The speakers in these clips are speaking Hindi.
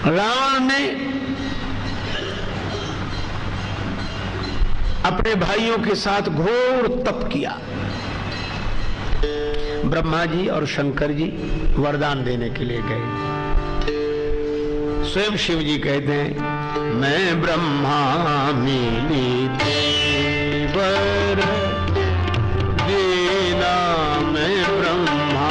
रावण ने अपने भाइयों के साथ घोर तप किया। ब्रह्मा जी और शंकर जी वरदान देने के लिए गए। स्वयं शिव जी कहते हैं, मैं ब्रह्मा मिली देवर देना, मैं ब्रह्मा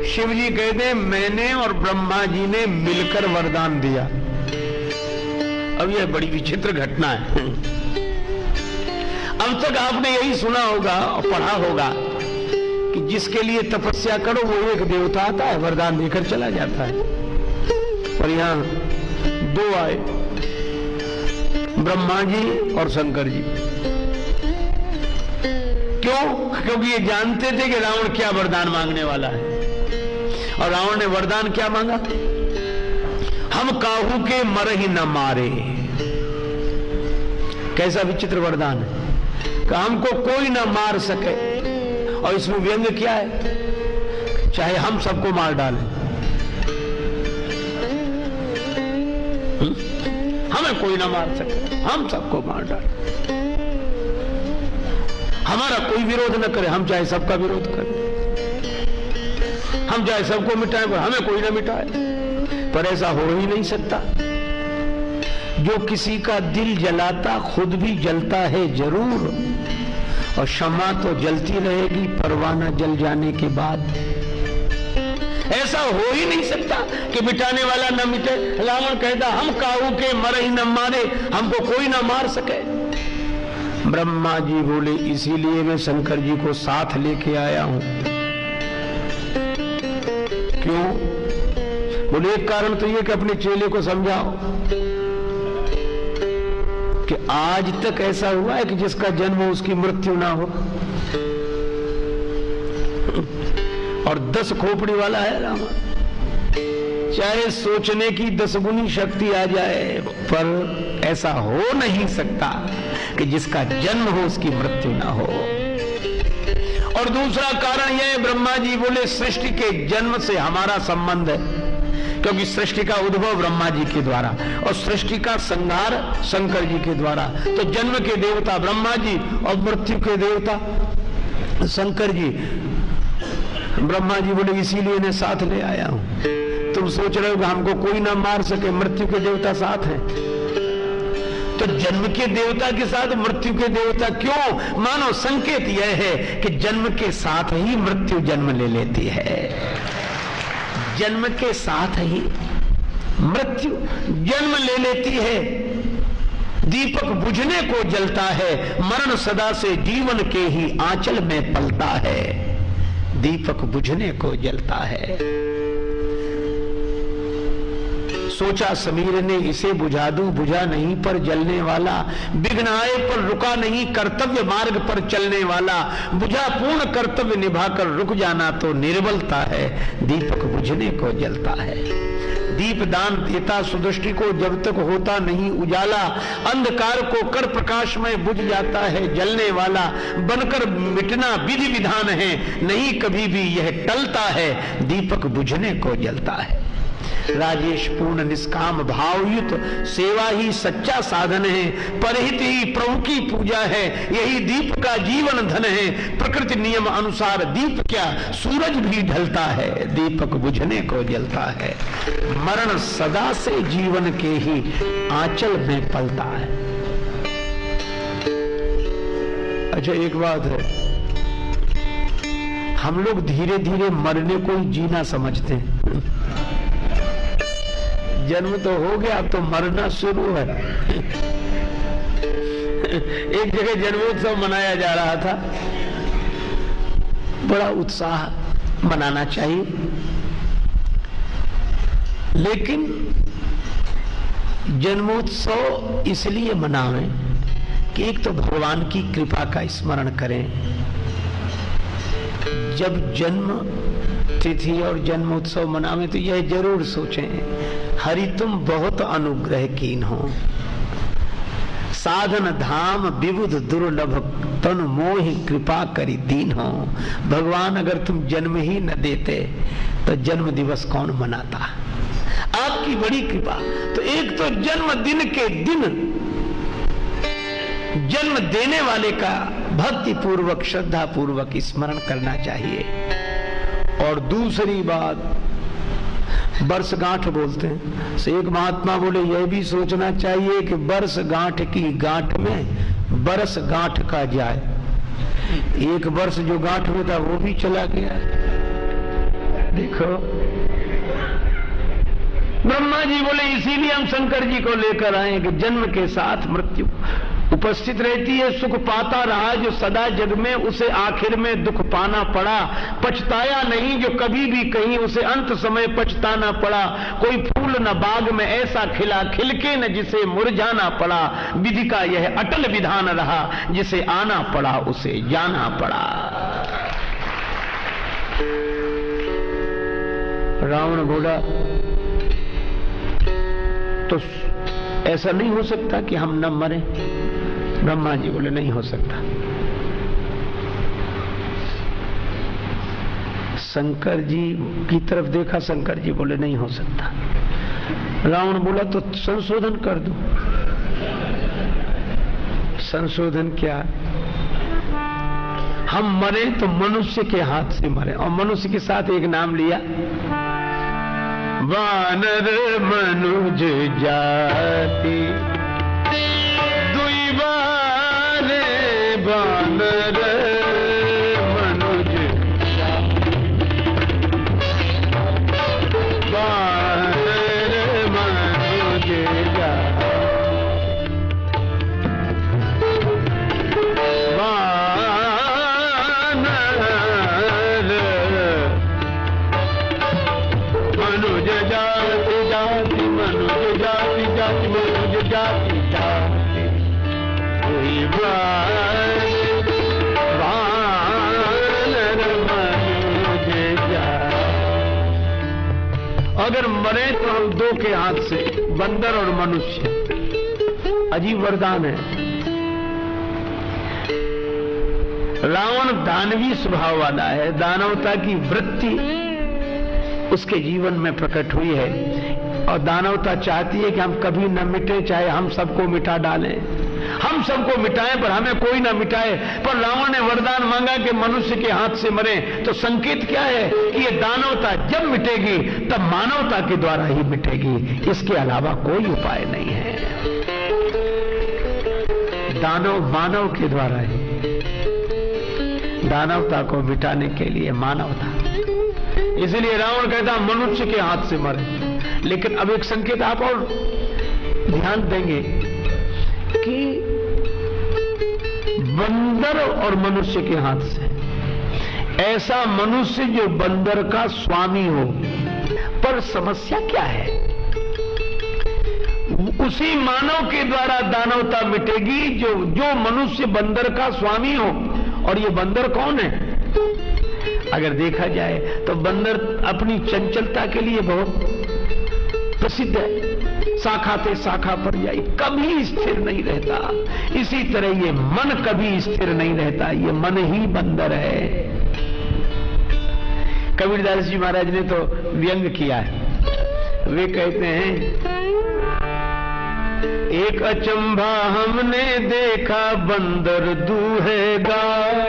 शिव जी कहते हैं, मैंने और ब्रह्मा जी ने मिलकर वरदान दिया। अब यह बड़ी विचित्र घटना है। अब तक आपने यही सुना होगा और पढ़ा होगा कि जिसके लिए तपस्या करो वो एक देवता आता है, वरदान देकर चला जाता है। पर यहां दो आए, ब्रह्मा जी और शंकर जी। क्यों? क्योंकि ये जानते थे कि रावण क्या वरदान मांगने वाला है। और रावण ने वरदान क्या मांगा? हम काहू के मर ही न मारे। कैसा विचित्र वरदान है कि हमको कोई न मार सके। और इसमें व्यंग्य क्या है? चाहे हम सबको मार डालें, हमें कोई ना मार सके, हम सबको मार डालें, हमारा कोई विरोध न करे, हम चाहे सबका विरोध करें, हम चाहे सबको मिटाएं पर हमें कोई ना मिटाए। पर ऐसा हो ही नहीं सकता। जो किसी का दिल जलाता खुद भी जलता है जरूर, और शम्मा तो जलती रहेगी परवाना जल जाने के बाद। ऐसा हो ही नहीं सकता कि मिटाने वाला न मिटे। रावण कहता, हम काहू के मर ही न मारे, हमको कोई ना मार सके। ब्रह्मा जी बोले, इसीलिए मैं शंकर जी को साथ लेके आया हूं। क्यों? बोले, एक कारण तो ये कि अपने चेले को समझाओ कि आज तक ऐसा हुआ है कि जिसका जन्म हो उसकी मृत्यु ना हो। और 10 खोपड़ी वाला है रावण, चाहे सोचने की 10 गुनी शक्ति आ जाए, पर ऐसा हो नहीं सकता कि जिसका जन्म हो उसकी मृत्यु ना हो। और दूसरा कारण यह है, ब्रह्मा जी बोले, सृष्टि के जन्म से हमारा संबंध है, क्योंकि सृष्टि का उद्भव ब्रह्मा जी के द्वारा और सृष्टि का संहार शंकर जी के द्वारा। तो जन्म के देवता ब्रह्मा जी और मृत्यु के देवता शंकर जी। ब्रह्मा जी बोले, इसीलिए मैं साथ ले आया हूं। तुम सोच रहे हो कि हमको कोई ना मार सके, मृत्यु के देवता साथ हैं। तो जन्म के देवता के साथ मृत्यु के देवता क्यों? मानो संकेत यह है कि जन्म के साथ ही मृत्यु जन्म ले लेती है, जन्म के साथ ही मृत्यु जन्म ले लेती है। दीपक बुझने को जलता है, मरण सदा से जीवन के ही आंचल में पलता है। दीपक बुझने को जलता है। सोचा समीर ने, इसे बुझा दूं, बुझा नहीं पर जलने वाला, विघ्न आए पर रुका नहीं, कर्तव्य मार्ग पर चलने वाला, बुझा पूर्ण कर्तव्य निभाकर रुक जाना तो निर्बलता है। दीपक बुझने को जलता है। दीप दान देता सुदृष्टि को, जब तक होता नहीं उजाला, अंधकार को कर प्रकाश में बुझ जाता है जलने वाला। बनकर मिटना विधि विधान है, नहीं कभी भी यह टलता है। दीपक बुझने को जलता है। राजेश पूर्ण निष्काम भावयुत सेवा ही सच्चा साधन है। परहित ही प्रभु की पूजा है, यही दीप का जीवन धन है। प्रकृति नियम अनुसार दीप क्या, सूरज भी ढलता है। दीपक बुझने को जलता है। मरण सदा से जीवन के ही आंचल में पलता है। अच्छा, एक बात है, हम लोग धीरे धीरे मरने को ही जीना समझते हैं। जन्म तो हो गया, अब तो मरना शुरू है। एक जगह जन्मोत्सव मनाया जा रहा था, बड़ा उत्साह मनाना चाहिए, लेकिन जन्मोत्सव इसलिए मनावें कि एक तो भगवान की कृपा का स्मरण करें। जब जन्म तिथि और जन्मोत्सव मनावें तो यह जरूर सोचें, हरि तुम बहुत अनुग्रह कीन हो, साधन धाम विबुध दुर्लभ तनु मोहि कृपा करी दीन हो। भगवान अगर तुम जन्म ही न देते तो जन्म दिवस कौन मनाता? आपकी बड़ी कृपा। तो एक तो जन्म दिन के दिन जन्म देने वाले का भक्ति पूर्वक श्रद्धा पूर्वक स्मरण करना चाहिए। और दूसरी बात, वर्षगांठ बोलते हैं, तो एक महात्मा बोले यह भी सोचना चाहिए कि वर्षगांठ की गांठ में बरस गांठ का जाए। एक वर्ष जो गांठ में था वो भी चला गया। देखो ब्रह्मा जी बोले इसीलिए हम शंकर जी को लेकर आए कि जन्म के साथ मृत्यु उपस्थित रहती है। सुख पाता रहा जो सदा जग में, उसे आखिर में दुख पाना पड़ा। पछताया नहीं जो कभी भी कहीं, उसे अंत समय पछताना पड़ा। कोई फूल न बाग में ऐसा खिला, खिलके न जिसे मुरझाना पड़ा। विधि का यह अटल विधान रहा, जिसे आना पड़ा उसे जाना पड़ा। रावण बोला तो ऐसा नहीं हो सकता कि हम न मरें? ब्रह्मा जी बोले नहीं हो सकता। शंकर जी की तरफ देखा, शंकर जी बोले नहीं हो सकता। रावण बोला तो संशोधन कर दो। संशोधन क्या? हम मरे तो मनुष्य के हाथ से मरे, और मनुष्य के साथ एक नाम लिया, वानर मनुज जाति दुई बारे वानर मनुज जाति, वानर मनुज जाति, मनुज जाति जाति मनुज जाति जाति मनुज जाति जाति कोई वानर मनुज जाति। अगर मरे तो हम दो के हाथ से, बंदर और मनुष्य। अजीब वरदान है। रावण दानवी स्वभाव वाला है, दानवता की वृत्ति उसके जीवन में प्रकट हुई है, और दानवता चाहती है कि हम कभी न मिटे, चाहे हम सबको मिटा डालें, हम सबको मिटाएं पर हमें कोई ना मिटाए। पर रावण ने वरदान मांगा कि मनुष्य के हाथ से मरे, तो संकेत क्या है कि ये दानवता जब मिटेगी तब मानवता के द्वारा ही मिटेगी, इसके अलावा कोई उपाय नहीं है। दानव मानव के द्वारा ही, दानवता को मिटाने के लिए मानवता। इसलिए रावण कहता मनुष्य के हाथ से मरे। लेकिन अब एक संकेत आप और ध्यान देंगे कि बंदर और मनुष्य के हाथ से, ऐसा मनुष्य जो बंदर का स्वामी हो। पर समस्या क्या है? उसी मानव के द्वारा दानवता मिटेगी जो मनुष्य बंदर का स्वामी हो। और ये बंदर कौन है? अगर देखा जाए तो बंदर अपनी चंचलता के लिए बहुत प्रसिद्ध है। शाखा से शाखा पर जाए, कभी स्थिर नहीं रहता। इसी तरह ये मन कभी स्थिर नहीं रहता, ये मन ही बंदर है। कबीरदास जी महाराज ने तो व्यंग किया है। वे कहते हैं, एक अचंभा हमने देखा बंदर दूहे गाय,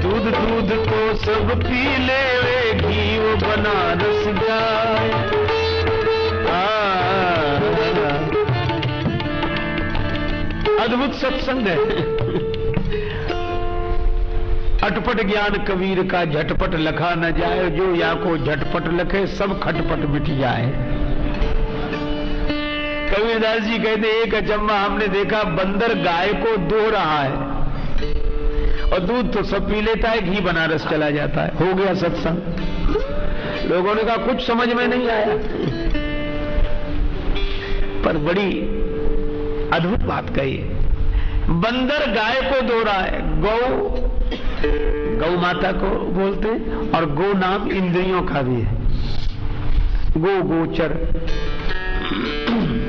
दूध दूध को सब पी ले वे घी वो बनारस जाए। अद्भुत सत्संग है। अटपट ज्ञान कबीर का झटपट लखा न जाए, जो या को झटपट लखे सब खटपट मिट जाए। कबीरदास जी कहते एक अचम्मा हमने देखा, बंदर गाय को दो रहा है और दूध तो सब पी लेता है, घी बनारस चला जाता है। हो गया सत्संग। लोगों ने कहा कुछ समझ में नहीं आया, पर बड़ी अद्भुत बात कही। बंदर गाय को दो रहा है, गौ माता को बोलते हैं, और गो नाम इंद्रियों का भी है, गोचर।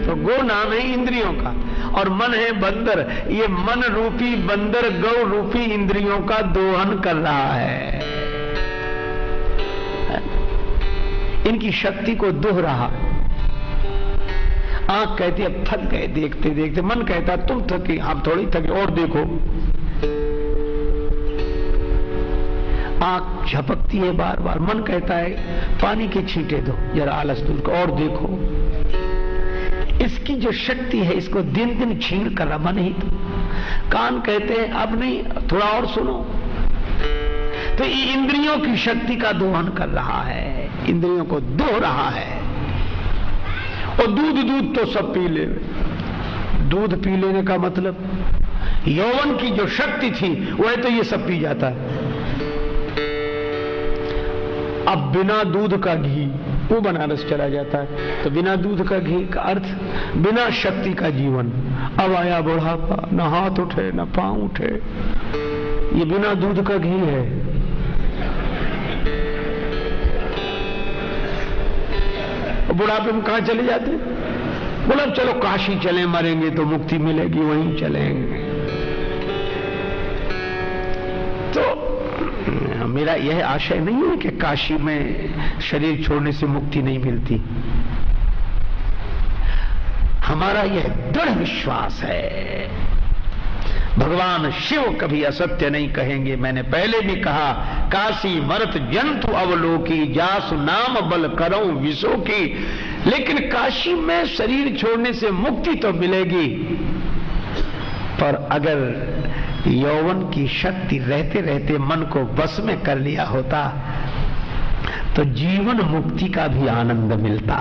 तो गो नाम है इंद्रियों का, और मन है बंदर। ये मन रूपी बंदर गौ रूपी इंद्रियों का दोहन कर रहा है, इनकी शक्ति को दोह रहा। आंख कहती अब थक गए देखते देखते, मन कहता तुम थके, आप थोड़ी थके, और देखो। आंख झपकती है बार बार, मन कहता है पानी के छींटे दो, जरा आलस दूर को, और देखो। इसकी जो शक्ति है इसको दिन दिन छीन कर रहा मन ही। तो कान कहते हैं अब नहीं, थोड़ा और सुनो। तो ये इंद्रियों की शक्ति का दोहन कर रहा है, इंद्रियों को दोह रहा है। और दूध तो सब पी ले। दूध पी लेने का मतलब यौवन की जो शक्ति थी वह तो ये सब पी जाता है। अब बिना दूध का घी वो बनारस चला जाता है। तो बिना दूध का घी का अर्थ बिना शक्ति का जीवन। अब आया बुढ़ापा, न हाथ उठे न पांव उठे, ये बिना दूध का घी है। बुढ़ापे में कहां चले जाते? बोला चलो काशी चले, मरेंगे तो मुक्ति मिलेगी, वहीं चलेंगे। तो मेरा यह आशय नहीं है कि काशी में शरीर छोड़ने से मुक्ति नहीं मिलती। हमारा यह दृढ़ विश्वास है, भगवान शिव कभी असत्य नहीं कहेंगे। मैंने पहले भी कहा, काशी मरत जंतु अवलोकी, जासु नाम बल करो विशो की। लेकिन काशी में शरीर छोड़ने से मुक्ति तो मिलेगी, पर अगर यौवन की शक्ति रहते रहते मन को बस में कर लिया होता तो जीवन मुक्ति का भी आनंद मिलता।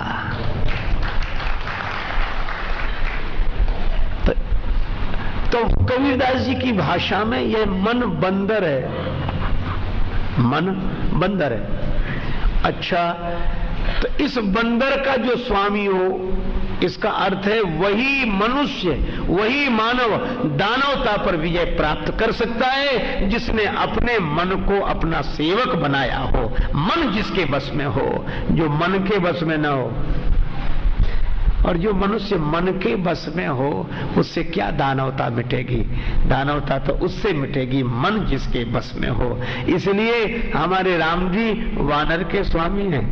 तो कबीरदास जी की भाषा में यह मन बंदर है, मन बंदर है। अच्छा, तो इस बंदर का जो स्वामी हो, इसका अर्थ है वही मनुष्य, वही मानव दानवता पर विजय प्राप्त कर सकता है जिसने अपने मन को अपना सेवक बनाया हो। मन जिसके बस में हो, जो मन के बस में न हो। और जो मनुष्य मन के बस में हो उससे क्या दानवता मिटेगी? दानवता तो उससे मिटेगी मन जिसके बस में हो। इसलिए हमारे राम जी वानर के स्वामी हैं,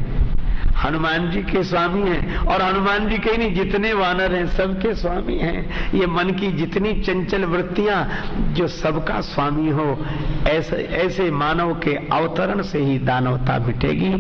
हनुमान जी के स्वामी हैं, और हनुमान जी के नहीं जितने वानर हैं सबके स्वामी हैं। ये मन की जितनी चंचल वृत्तियां, जो सबका स्वामी हो, ऐसे मानव के अवतरण से ही दानवता मिटेगी।